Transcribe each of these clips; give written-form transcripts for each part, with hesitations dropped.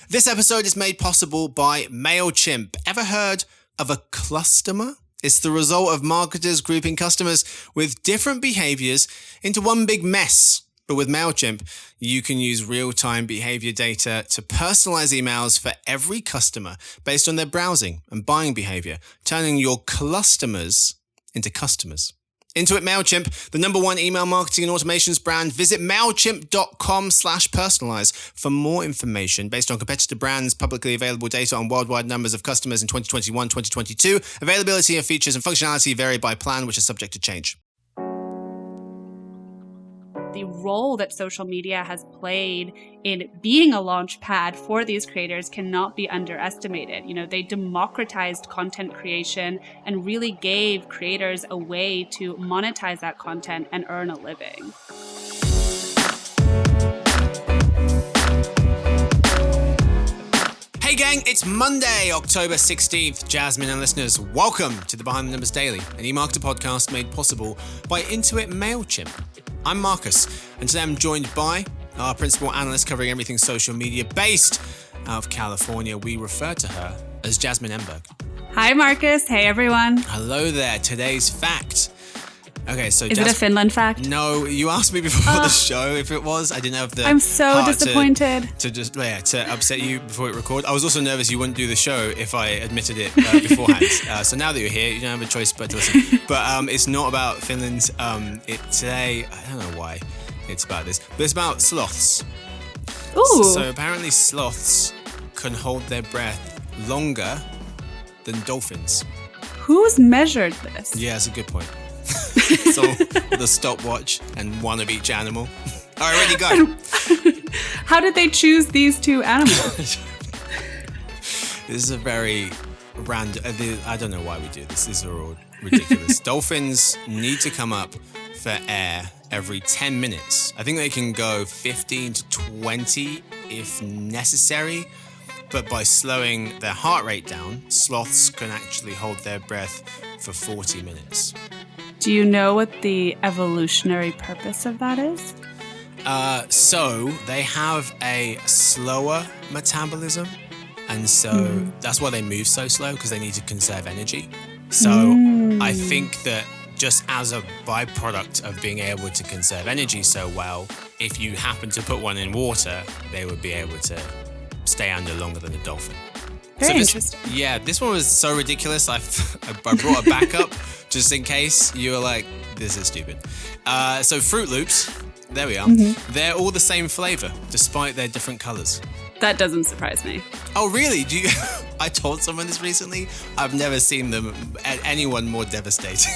This episode is made possible by MailChimp. Ever heard of a cluster? It's the result of marketers grouping customers with different behaviors into one big mess. But with MailChimp, you can use real-time behavior data to personalize emails for every customer based on their browsing and buying behavior, turning your customers into customers. Intuit MailChimp, the #1 email marketing and automations brand. Visit MailChimp.com/personalize for more information based on competitor brands, publicly available data on worldwide numbers of customers in 2021, 2022. Availability of features and functionality vary by plan, which is subject to change. The role that social media has played in being a launch pad for these creators cannot be underestimated. They democratized content creation and really gave creators a way to monetize that content and earn a living. Hey gang, it's Monday, October 16th. Jasmine and listeners, welcome to the Behind the Numbers Daily, an e-marketer podcast made possible by Intuit MailChimp. I'm Marcus, and today I'm joined by our principal analyst covering everything social media based out of California. We refer to her as Jasmine Enberg. Hi, Marcus. Hey, everyone. Hello there. Today's fact. Okay, so Is it a Finland fact? No, you asked me before the show if it was. I didn't have the I'm so disappointed. To upset you before it recorded. I was also nervous you wouldn't do the show if I admitted it beforehand. So now that you're here, you don't have a choice but to listen. But it's not about Finland. Today, I don't know why it's about this, but it's about sloths. Ooh. So apparently sloths can hold their breath longer than dolphins. Who's measured this? Yeah, that's a good point. So the stopwatch and one of each animal. All right, ready, go. How did they choose these two animals? This is a very random. I don't know why we do this. These are all ridiculous. Dolphins need to come up for air every 10 minutes. I think they can go 15 to 20 if necessary. But by slowing their heart rate down, sloths can actually hold their breath for 40 minutes. Do you know what the evolutionary purpose of that is? So they have a slower metabolism, and so that's why they move so slow, because they need to conserve energy. So I think that just as a byproduct of being able to conserve energy so well, if you happen to put one in water, they would be able to stay under longer than a dolphin. Very interesting. Yeah, this one was so ridiculous. I brought a backup just in case you were like, this is stupid. So Fruit Loops, there we are. They're all the same flavor, despite their different colors. That doesn't surprise me. Oh, really? I told someone this recently. I've never seen anyone more devastated.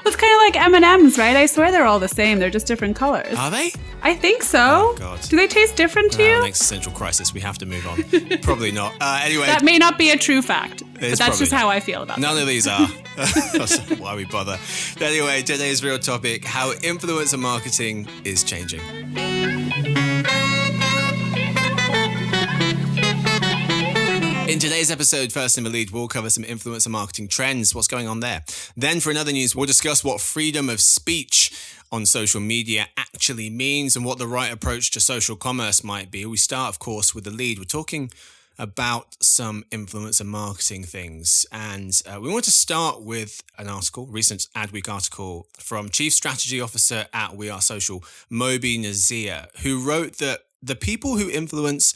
Well, it's kind of like M&Ms, right? I swear they're all the same. They're just different colors. Are they? I think so. Oh, God. Do they taste different to you? Existential crisis. We have to move on. Probably not. Anyway. That may not be a true fact, but that's just not how I feel about it. None of these are. Why we bother? Anyway, today's real topic, how influencer marketing is changing. In today's episode, first in the lead, we'll cover some influencer marketing trends, what's going on there. Then for another news, we'll discuss what freedom of speech on social media actually means and what the right approach to social commerce might be. We start, of course, with the lead. We're talking about some influencer marketing things. And we want to start with an article, recent Adweek article from Chief Strategy Officer at We Are Social, Moby Nazir, who wrote that the people who influence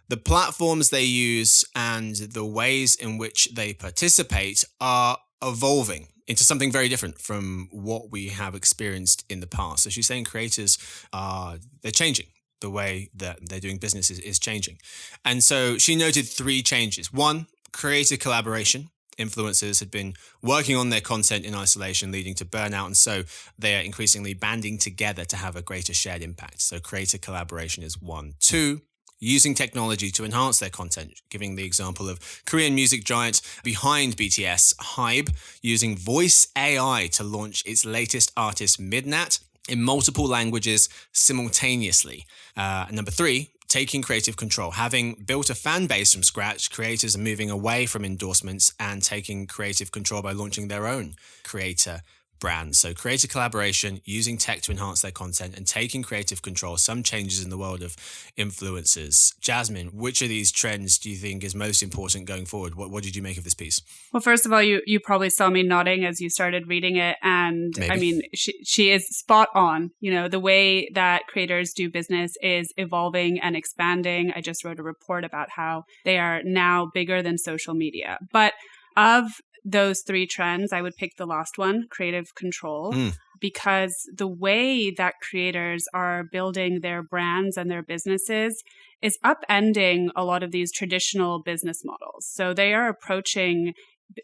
the platforms they use and the ways in which they participate are evolving into something very different from what we have experienced in the past. So she's saying creators they're changing. The way that they're doing business is changing. And so she noted 3 changes. 1, creator collaboration. Influencers had been working on their content in isolation, leading to burnout. And so they are increasingly banding together to have a greater shared impact. So creator collaboration is 1. 2, using technology to enhance their content, giving the example of Korean music giant behind BTS, HYBE, using voice AI to launch its latest artist, Midnight, in multiple languages simultaneously. Number 3, taking creative control. Having built a fan base from scratch, creators are moving away from endorsements and taking creative control by launching their own creator brands. So creator collaboration, using tech to enhance their content and taking creative control, some changes in the world of influencers. Jasmine, which of these trends do you think is most important going forward? What did you make of this piece? Well, first of all, you probably saw me nodding as you started reading it. And Maybe. I mean, she is spot on. The way that creators do business is evolving and expanding. I just wrote a report about how they are now bigger than social media. But of those three trends, I would pick the last one, creative control, because the way that creators are building their brands and their businesses is upending a lot of these traditional business models. So they are approaching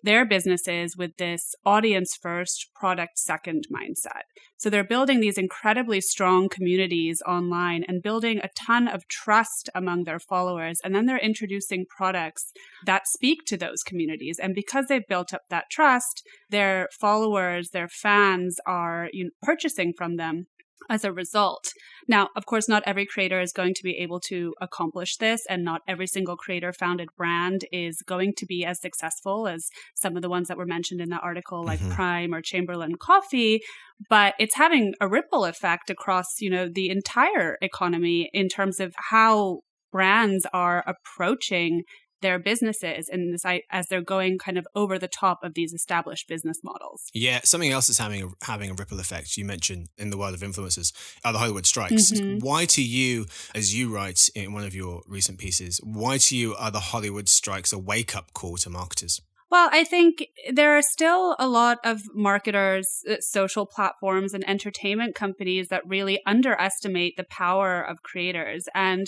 their businesses with this audience first, product second mindset. So they're building these incredibly strong communities online and building a ton of trust among their followers. And then they're introducing products that speak to those communities. And because they've built up that trust, their followers, their fans are purchasing from them as a result. Now, of course, not every creator is going to be able to accomplish this, and not every single creator-founded brand is going to be as successful as some of the ones that were mentioned in the article, like Prime or Chamberlain Coffee. But it's having a ripple effect across, the entire economy in terms of how brands are approaching their businesses and as they're going kind of over the top of these established business models. Yeah, something else is having a ripple effect. You mentioned in the world of influencers are the Hollywood strikes. Why to you, as you write in one of your recent pieces, why to you are the Hollywood strikes a wake-up call to marketers? Well, I think there are still a lot of marketers, social platforms, and entertainment companies that really underestimate the power of creators. And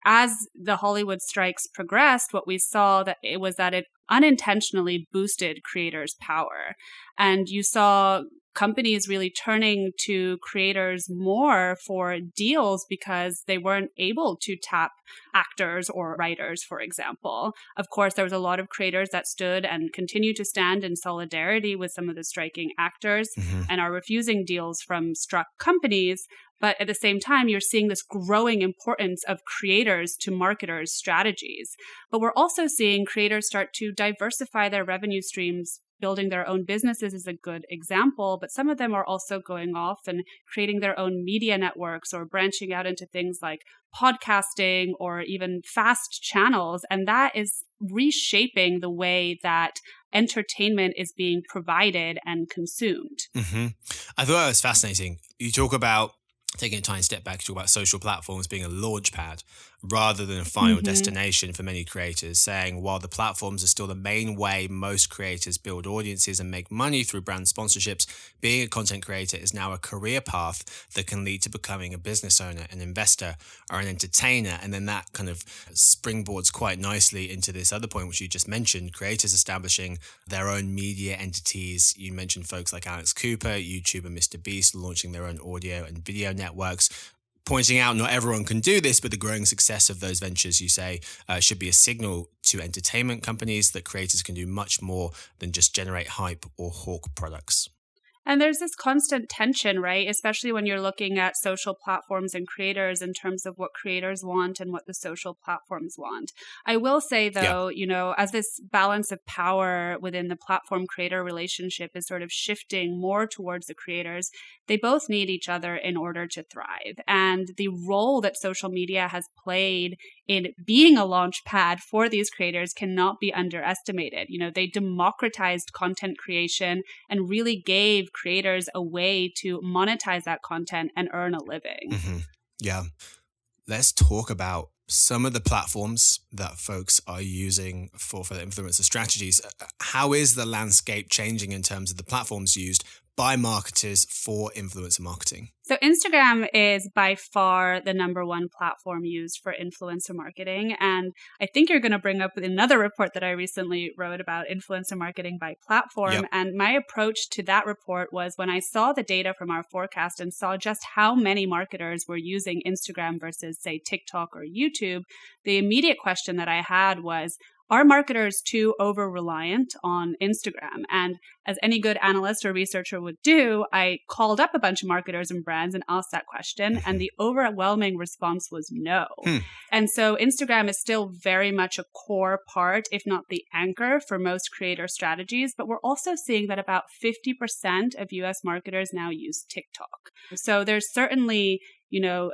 as the Hollywood strikes progressed, what we saw that it unintentionally boosted creators' power. And you saw companies really turning to creators more for deals because they weren't able to tap actors or writers, for example. Of course, there was a lot of creators that stood and continue to stand in solidarity with some of the striking actors and are refusing deals from struck companies. But at the same time, you're seeing this growing importance of creators to marketers' strategies. But we're also seeing creators start to diversify their revenue streams. Building their own businesses is a good example, but some of them are also going off and creating their own media networks or branching out into things like podcasting or even fast channels. And that is reshaping the way that entertainment is being provided and consumed. I thought that was fascinating. You talk about taking a tiny step back, talk about social platforms being a launch pad rather than a final destination for many creators, saying while the platforms are still the main way most creators build audiences and make money through brand sponsorships, being a content creator is now a career path that can lead to becoming a business owner, an investor, or an entertainer. And then that kind of springboards quite nicely into this other point, which you just mentioned, creators establishing their own media entities. You mentioned folks like Alex Cooper, YouTuber Mr. Beast, launching their own audio and video networks, pointing out not everyone can do this, but the growing success of those ventures, you say, should be a signal to entertainment companies that creators can do much more than just generate hype or hawk products. And there's this constant tension, right? Especially when you're looking at social platforms and creators in terms of what creators want and what the social platforms want. I will say, though, as this balance of power within the platform creator relationship is sort of shifting more towards the creators, they both need each other in order to thrive. And the role that social media has played in being a launch pad for these creators cannot be underestimated. They democratized content creation and really gave creators a way to monetize that content and earn a living. Yeah. Let's talk about some of the platforms that folks are using for the influencer strategies. How is the landscape changing in terms of the platforms used by marketers for influencer marketing? So Instagram is by far the number one platform used for influencer marketing. And I think you're going to bring up another report that I recently wrote about influencer marketing by platform. Yep. And my approach to that report was when I saw the data from our forecast and saw just how many marketers were using Instagram versus, say, TikTok or YouTube, the immediate question that I had was, are marketers too over-reliant on Instagram? And as any good analyst or researcher would do, I called up a bunch of marketers and brands and asked that question, and the overwhelming response was no. And so Instagram is still very much a core part, if not the anchor, for most creator strategies. But we're also seeing that about 50% of US marketers now use TikTok. So there's certainly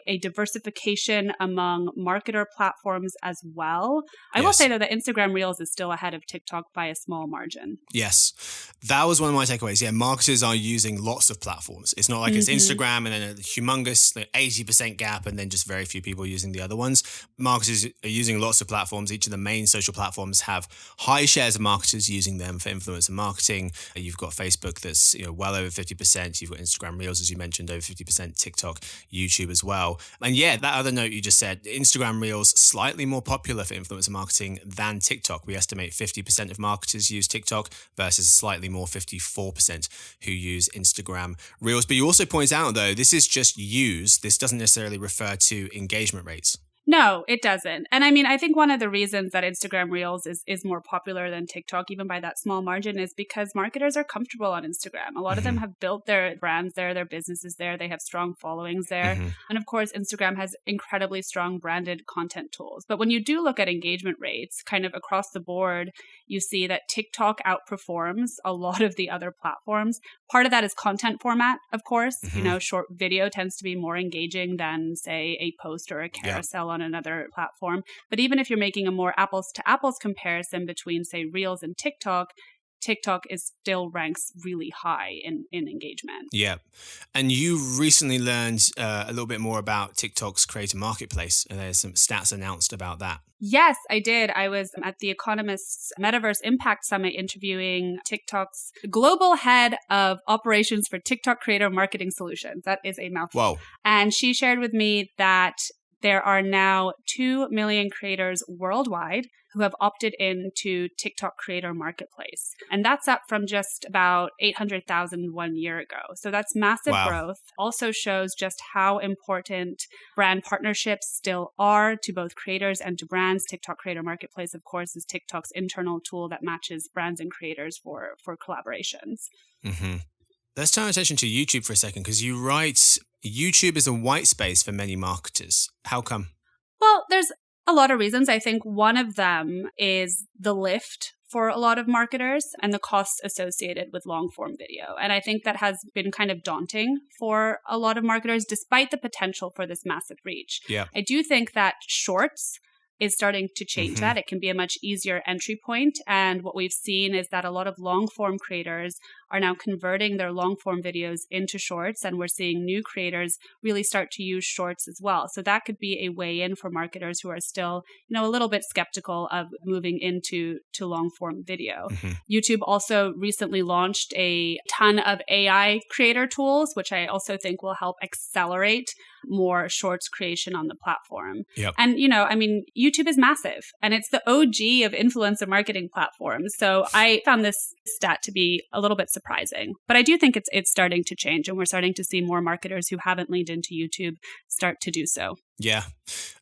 a diversification among marketer platforms as well. I will say, though, that Instagram Reels is still ahead of TikTok by a small margin. Yes. That was one of my takeaways. Yeah, marketers are using lots of platforms. It's not like it's Instagram and then a humongous 80% gap and then just very few people using the other ones. Marketers are using lots of platforms. Each of the main social platforms have high shares of marketers using them for influencer marketing. You've got Facebook that's well over 50%. You've got Instagram Reels, as you mentioned, over 50%, TikTok, YouTube as well. And yeah, that other note you just said, Instagram Reels slightly more popular for influencer marketing than TikTok. We estimate 50% of marketers use TikTok versus slightly more 54% who use Instagram Reels. But you also point out, though, this is just use. This doesn't necessarily refer to engagement rates. No, it doesn't. And I mean, I think one of the reasons that Instagram Reels is more popular than TikTok, even by that small margin, is because marketers are comfortable on Instagram. A lot of them have built their brands there, their businesses there. They have strong followings there. And of course, Instagram has incredibly strong branded content tools. But when you do look at engagement rates kind of across the board, you see that TikTok outperforms a lot of the other platforms. Part of that is content format, of course. Short video tends to be more engaging than, say, a post or a carousel on another platform. But even if you're making a more apples to apples comparison between, say, Reels and TikTok is still ranks really high in engagement. Yeah. And you recently learned a little bit more about TikTok's creator marketplace. And there's some stats announced about that. Yes, I did. I was at The Economist's Metaverse Impact Summit interviewing TikTok's global head of operations for TikTok Creator Marketing Solutions. That is a mouthful. Whoa. And she shared with me that there are now 2 million creators worldwide who have opted into TikTok Creator Marketplace. And that's up from just about 800,000 1 year ago. So that's massive growth. Also shows just how important brand partnerships still are to both creators and to brands. TikTok Creator Marketplace, of course, is TikTok's internal tool that matches brands and creators for collaborations. Let's turn our attention to YouTube for a second, because you write YouTube is a white space for many marketers. How come? Well, there's a lot of reasons. I think one of them is the lift for a lot of marketers and the costs associated with long form video. And I think that has been kind of daunting for a lot of marketers, despite the potential for this massive reach. Yeah. I do think that Shorts is starting to change that. It can be a much easier entry point. And what we've seen is that a lot of long form creators are now converting their long form videos into shorts. And we're seeing new creators really start to use shorts as well. So that could be a way in for marketers who are still, a little bit skeptical of moving into long form video. YouTube also recently launched a ton of AI creator tools, which I also think will help accelerate more shorts creation on the platform. Yep. And, YouTube is massive and it's the OG of influencer marketing platforms. So I found this stat to be a little bit surprising, but I do think it's starting to change, and we're starting to see more marketers who haven't leaned into YouTube start to do so. Yeah.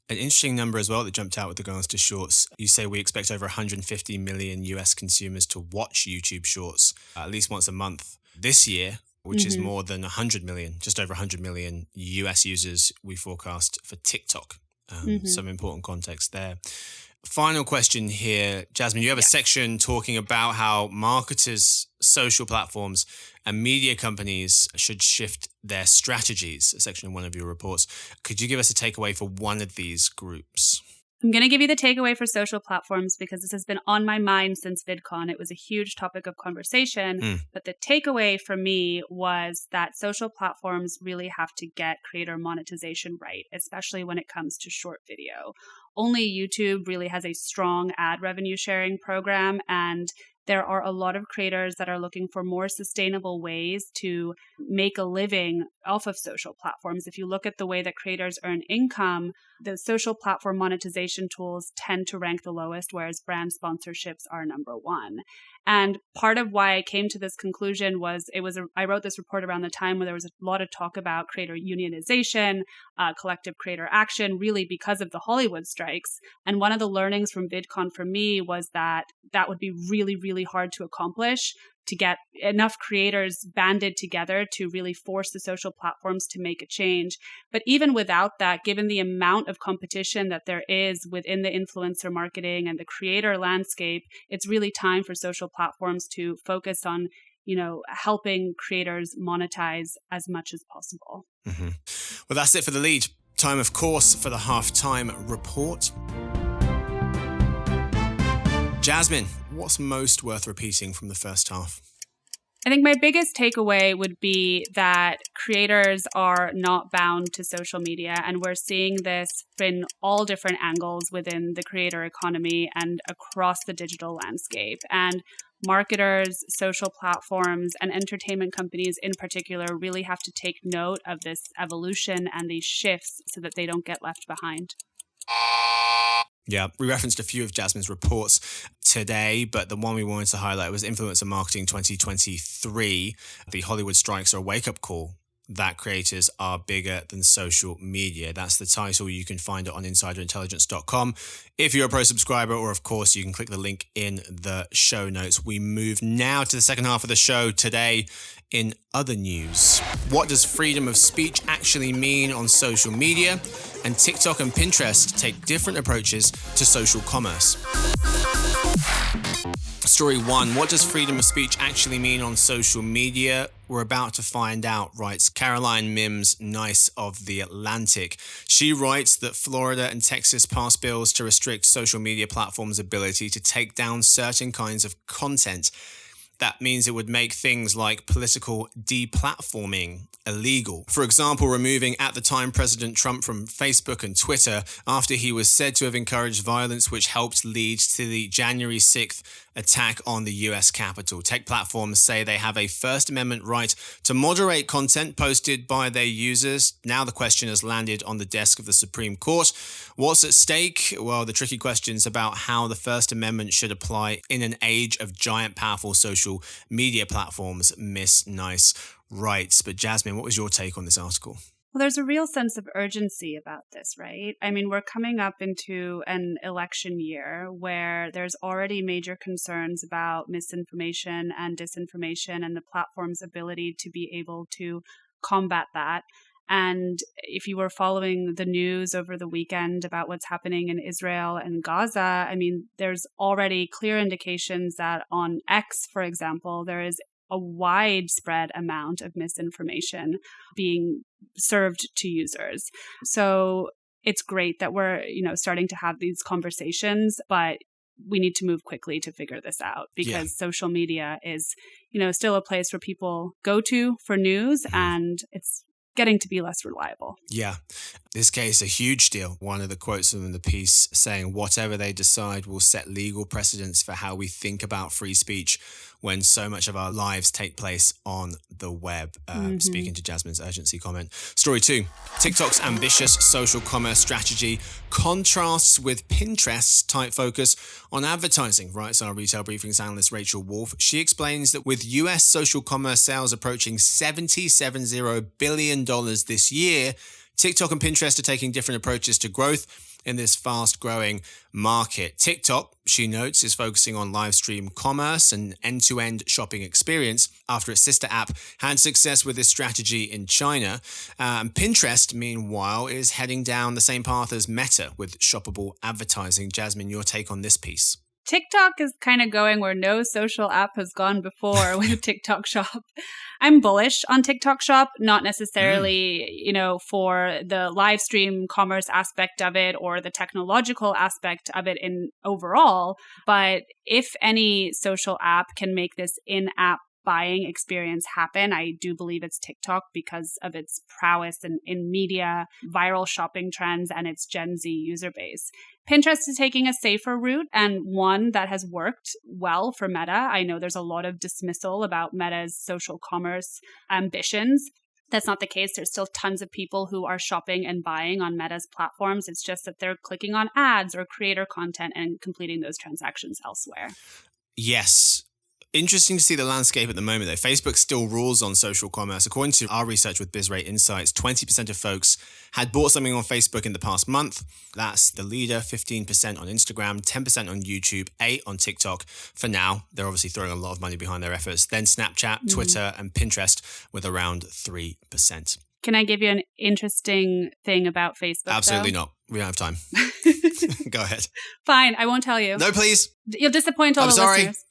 An interesting number as well that jumped out with regards to shorts. You say we expect over 150 million US consumers to watch YouTube shorts at least once a month this year, which is more than 100 million, just over 100 million US users we forecast for TikTok. Some important context there. Final question here, Jasmine. You have a section talking about how marketers, social platforms, and media companies should shift their strategies, a section in one of your reports. Could you give us a takeaway for one of these groups? I'm going to give you the takeaway for social platforms because this has been on my mind since VidCon. It was a huge topic of conversation. But the takeaway for me was that social platforms really have to get creator monetization right, especially when it comes to short video. Only YouTube really has a strong ad revenue sharing program, and there are a lot of creators that are looking for more sustainable ways to make a living off of social platforms. If you look at the way that creators earn income, the social platform monetization tools tend to rank the lowest, whereas brand sponsorships are number one. And part of why I came to this conclusion was I wrote this report around the time where there was a lot of talk about creator unionization, collective creator action, really because of the Hollywood strikes. And one of the learnings from VidCon for me was that would be really, really hard to accomplish, to get enough creators banded together to really force the social platforms to make a change. But even without that, given the amount of competition that there is within the influencer marketing and the creator landscape, it's really time for social platforms to focus on, helping creators monetize as much as possible. Mm-hmm. Well, that's it for The Lead. Time, of course, for the halftime report. Jasmine, what's most worth repeating from the first half? I think my biggest takeaway would be that creators are not bound to social media, and we're seeing this in all different angles within the creator economy and across the digital landscape. And marketers, social platforms, and entertainment companies in particular really have to take note of this evolution and these shifts so that they don't get left behind. Yeah, we referenced a few of Jasmine's reports today, but the one we wanted to highlight was Influencer Marketing 2023. The Hollywood strikes are a wake-up call that creators are bigger than social media. That's the title. You can find it on insiderintelligence.com. If you're a pro subscriber, or of course, you can click the link in the show notes. We move now to the second half of the show today. In other news, what does freedom of speech actually mean on social media? And TikTok and Pinterest take different approaches to social commerce. Story 1. What does freedom of speech actually mean on social media? We're about to find out, writes Caroline Mims Nice of The Atlantic. She writes that Florida and Texas passed bills to restrict social media platforms' ability to take down certain kinds of content. That means it would make things like political deplatforming illegal. For example, removing at the time President Trump from Facebook and Twitter after he was said to have encouraged violence which helped lead to the January 6th attack on the US Capitol. Tech platforms say they have a First Amendment right to moderate content posted by their users. Now the question has landed on the desk of the Supreme Court. What's at stake? Well, the tricky questions about how the First Amendment should apply in an age of giant, powerful social media platforms, Miss Nice writes. But Jasmine, what was your take on this article? Well, there's a real sense of urgency about this, right? I mean, we're coming up into an election year where there's already major concerns about misinformation and disinformation and the platform's ability to be able to combat that. And if you were following the news over the weekend about what's happening in Israel and Gaza, I mean, there's already clear indications that on X, for example, there is a widespread amount of misinformation being served to users. So it's great that we're, starting to have these conversations, but we need to move quickly to figure this out because social media is, still a place where people go to for news, and it's getting to be less reliable. Yeah. This case, a huge deal. One of the quotes from the piece saying, whatever they decide will set legal precedents for how we think about free speech when so much of our lives take place on the web. Speaking to Jasmine's urgency comment. Story 2. TikTok's ambitious social commerce strategy contrasts with Pinterest's tight focus on advertising, writes our retail briefings analyst Rachel Wolf. She explains that with US social commerce sales approaching $70 billion this year, TikTok and Pinterest are taking different approaches to growth in this fast-growing market. TikTok, she notes, is focusing on live stream commerce and end-to-end shopping experience after its sister app had success with this strategy in China. Pinterest, meanwhile, is heading down the same path as Meta with shoppable advertising. Jasmine, your take on this piece? TikTok is kind of going where no social app has gone before with TikTok Shop. I'm bullish on TikTok Shop, not necessarily, for the live stream commerce aspect of it or the technological aspect of it in overall. But if any social app can make this in-app buying experience happen, I do believe it's TikTok because of its prowess in media, viral shopping trends, and its Gen Z user base. Pinterest is taking a safer route and one that has worked well for Meta. I know there's a lot of dismissal about Meta's social commerce ambitions. That's not the case. There's still tons of people who are shopping and buying on Meta's platforms. It's just that they're clicking on ads or creator content and completing those transactions elsewhere. Yes. Interesting to see the landscape at the moment, though. Facebook still rules on social commerce. According to our research with BizRate Insights, 20% of folks had bought something on Facebook in the past month. That's the leader, 15% on Instagram, 10% on YouTube, 8% on TikTok. For now, they're obviously throwing a lot of money behind their efforts. Then Snapchat, Twitter, and Pinterest with around 3%. Can I give you an interesting thing about Facebook? Absolutely not. We don't have time. Go ahead. Fine, I won't tell you. No, please. You'll disappoint all the listeners.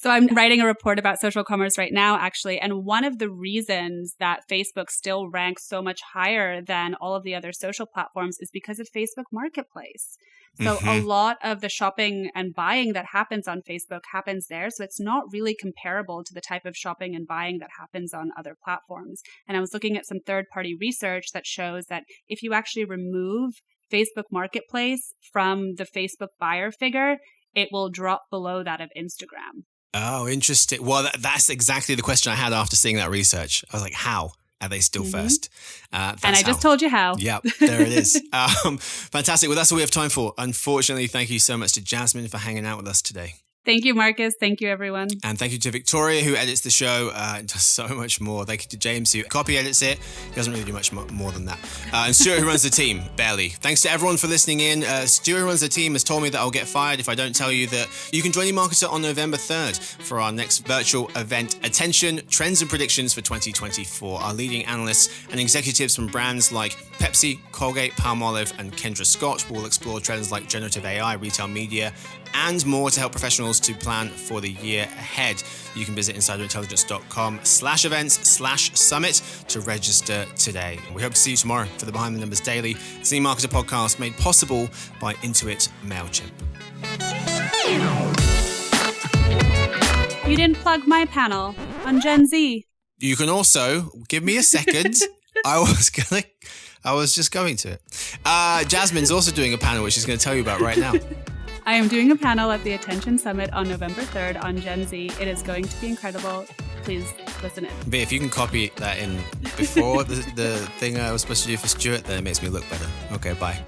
So I'm writing a report about social commerce right now, actually. And one of the reasons that Facebook still ranks so much higher than all of the other social platforms is because of Facebook Marketplace. So a lot of the shopping and buying that happens on Facebook happens there. So it's not really comparable to the type of shopping and buying that happens on other platforms. And I was looking at some third-party research that shows that if you actually remove Facebook Marketplace from the Facebook buyer figure, it will drop below that of Instagram. Oh, interesting. Well, that's exactly the question I had after seeing that research. I was like, how are they still first? And I just told you how. Yeah, there it is. Fantastic. Well, that's all we have time for. Unfortunately, thank you so much to Jasmine for hanging out with us today. Thank you, Marcus. Thank you, everyone. And thank you to Victoria, who edits the show and does so much more. Thank you to James, who copy edits it. He doesn't really do much more than that. And Stuart, who runs the team, barely. Thanks to everyone for listening in. Stuart, who runs the team, has told me that I'll get fired if I don't tell you that you can join eMarketer on November 3rd for our next virtual event, Attention, Trends and Predictions for 2024. Our leading analysts and executives from brands like Pepsi, Colgate, Palmolive, and Kendra Scott will explore trends like generative AI, retail media, and more to help professionals to plan for the year ahead. You can visit insiderintelligence.com/events/summit to register today. We hope to see you tomorrow for the Behind the Numbers Daily. It's the eMarketer podcast made possible by Intuit MailChimp. You didn't plug my panel on Gen Z. You can also give me a second. I was just going to it. Jasmine's also doing a panel, which she's going to tell you about right now. I am doing a panel at the Attention Summit on November 3rd on Gen Z. It is going to be incredible. Please listen in. But if you can copy that in before the thing I was supposed to do for Stuart, then it makes me look better. Okay, bye.